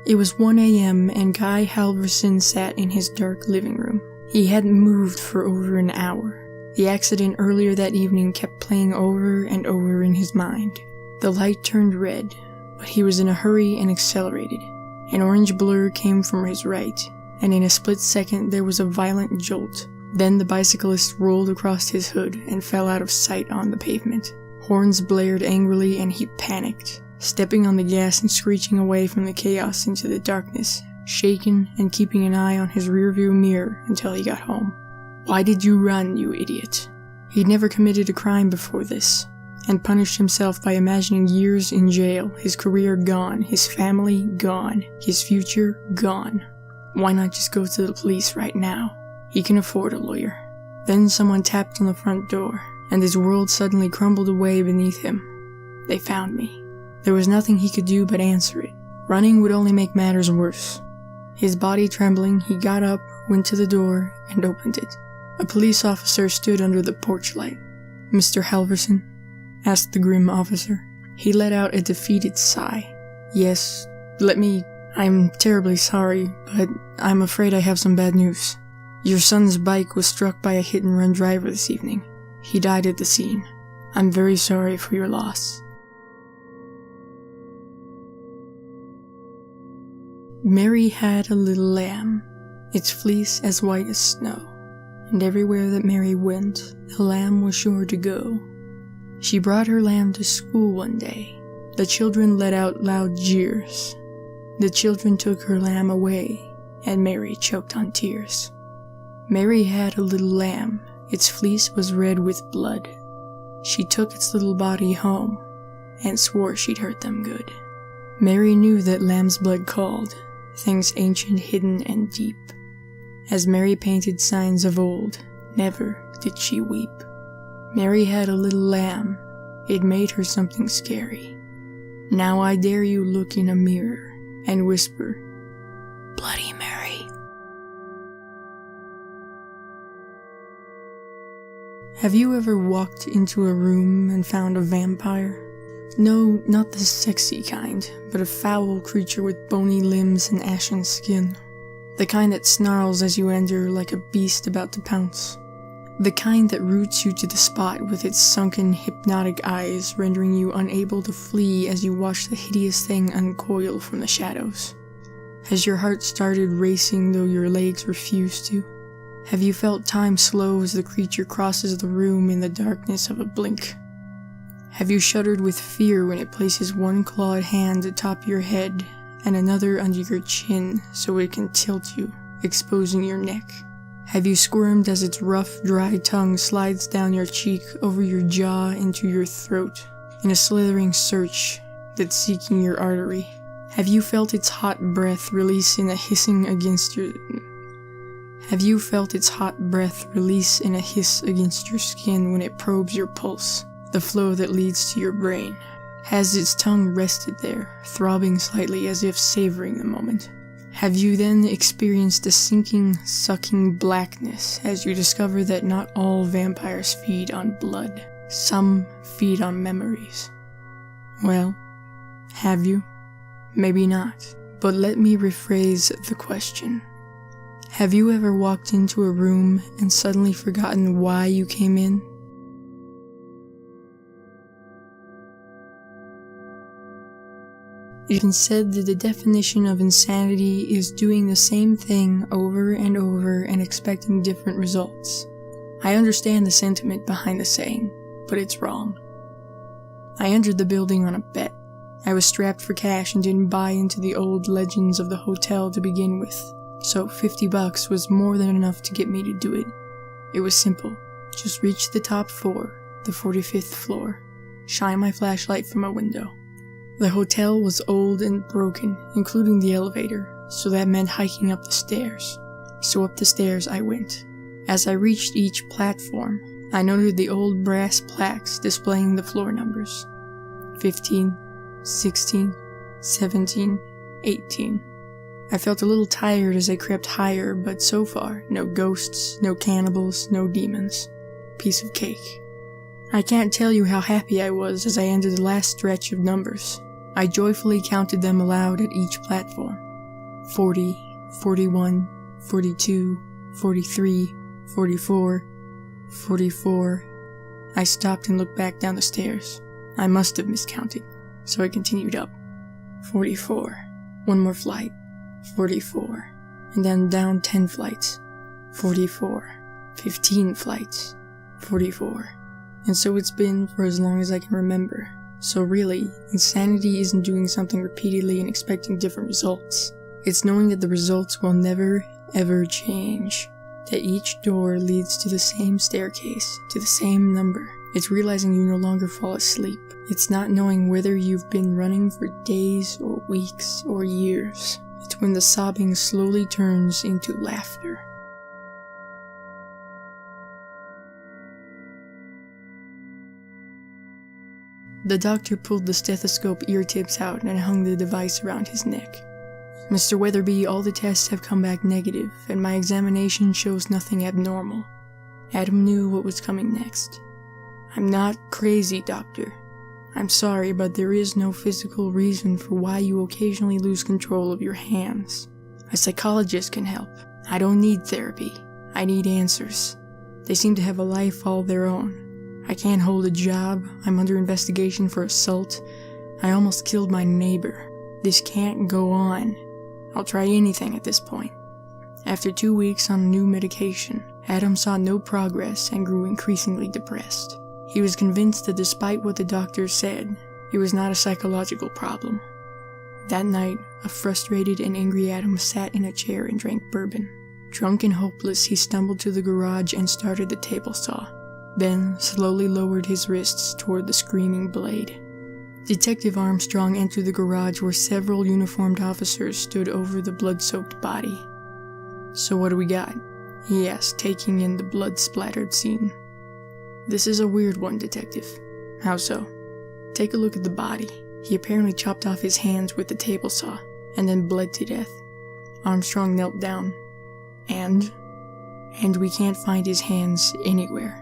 It was 1 a.m. and Guy Halverson sat in his dark living room. He hadn't moved for over an hour. The accident earlier that evening kept playing over and over in his mind. The light turned red, but he was in a hurry and accelerated. An orange blur came from his right, and in a split second there was a violent jolt. Then the bicyclist rolled across his hood and fell out of sight on the pavement. Horns blared angrily and he panicked, stepping on the gas and screeching away from the chaos into the darkness, shaken and keeping an eye on his rearview mirror until he got home. Why did you run, you idiot? He'd never committed a crime before this, and punished himself by imagining years in jail, his career gone, his family gone, his future gone. Why not just go to the police right now? He can afford a lawyer. Then someone tapped on the front door, and his world suddenly crumbled away beneath him. They found me. There was nothing he could do but answer it. Running would only make matters worse. His body trembling, he got up, went to the door, and opened it. A police officer stood under the porch light. "Mr. Halverson?" asked the grim officer. He let out a defeated sigh. "Yes, I'm terribly sorry, but I'm afraid I have some bad news. Your son's bike was struck by a hit-and-run driver this evening. He died at the scene. I'm very sorry for your loss." Mary had a little lamb, its fleece as white as snow, and everywhere that Mary went, the lamb was sure to go. She brought her lamb to school one day. The children let out loud jeers. The children took her lamb away, and Mary choked on tears. Mary had a little lamb. Its fleece was red with blood. She took its little body home, and swore she'd hurt them good. Mary knew that lamb's blood called, things ancient, hidden, and deep. As Mary painted signs of old, never did she weep. Mary had a little lamb. It made her something scary. Now I dare you look in a mirror and whisper, "Bloody Mary." Have you ever walked into a room and found a vampire? No, not the sexy kind, but a foul creature with bony limbs and ashen skin. The kind that snarls as you enter like a beast about to pounce. The kind that roots you to the spot with its sunken, hypnotic eyes, rendering you unable to flee as you watch the hideous thing uncoil from the shadows. Has your heart started racing though your legs refuse to? Have you felt time slow as the creature crosses the room in the darkness of a blink? Have you shuddered with fear when it places one clawed hand atop your head and another under your chin so it can tilt you, exposing your neck? Have you squirmed as its rough, dry tongue slides down your cheek, over your jaw, into your throat, in a slithering search that's seeking your artery? Have you felt its hot breath release in a hiss against your skin when it probes your pulse, the flow that leads to your brain? Has its tongue rested there, throbbing slightly as if savoring the moment? Have you then experienced a sinking, sucking blackness as you discover that not all vampires feed on blood? Some feed on memories. Well, have you? Maybe not. But let me rephrase the question. Have you ever walked into a room and suddenly forgotten why you came in? It's been said that the definition of insanity is doing the same thing over and over and expecting different results. I understand the sentiment behind the saying, but it's wrong. I entered the building on a bet. I was strapped for cash and didn't buy into the old legends of the hotel to begin with, so $50 was more than enough to get me to do it. It was simple. Just reach the top floor, the 45th floor, shine my flashlight from a window. The hotel was old and broken, including the elevator, so that meant hiking up the stairs. So up the stairs I went. As I reached each platform, I noted the old brass plaques displaying the floor numbers. 15, 16, 17, 18. I felt a little tired as I crept higher, but so far, no ghosts, no cannibals, no demons. Piece of cake. I can't tell you how happy I was as I entered the last stretch of numbers. I joyfully counted them aloud at each platform. 40, 41, 42, 43, 44, 44. I stopped and looked back down the stairs. I must have miscounted, so I continued up. 44. One more flight. 44. And then down 10 flights. 44. 15 flights. 44. And so it's been for as long as I can remember. So really, insanity isn't doing something repeatedly and expecting different results. It's knowing that the results will never, ever change. That each door leads to the same staircase, to the same number. It's realizing you no longer fall asleep. It's not knowing whether you've been running for days or weeks or years. It's when the sobbing slowly turns into laughter. The doctor pulled the stethoscope ear tips out and hung the device around his neck. Mr. Weatherby, all the tests have come back negative, and my examination shows nothing abnormal. Adam knew what was coming next. I'm not crazy, doctor. I'm sorry, but there is no physical reason for why you occasionally lose control of your hands. A psychologist can help. I don't need therapy. I need answers. They seem to have a life all their own. I can't hold a job. I'm under investigation for assault. I almost killed my neighbor. This can't go on. I'll try anything at this point. After 2 weeks on new medication, Adam saw no progress and grew increasingly depressed. He was convinced that despite what the doctors said, it was not a psychological problem. That night, a frustrated and angry Adam sat in a chair and drank bourbon. Drunk and hopeless, he stumbled to the garage and started the table saw. Then slowly lowered his wrists toward the screaming blade. Detective Armstrong entered the garage where several uniformed officers stood over the blood-soaked body. "So what do we got?" he asked, taking in the blood-splattered scene. "This is a weird one, Detective." "How so?" "Take a look at the body. He apparently chopped off his hands with the table saw, and then bled to death." Armstrong knelt down. And we can't find his hands anywhere."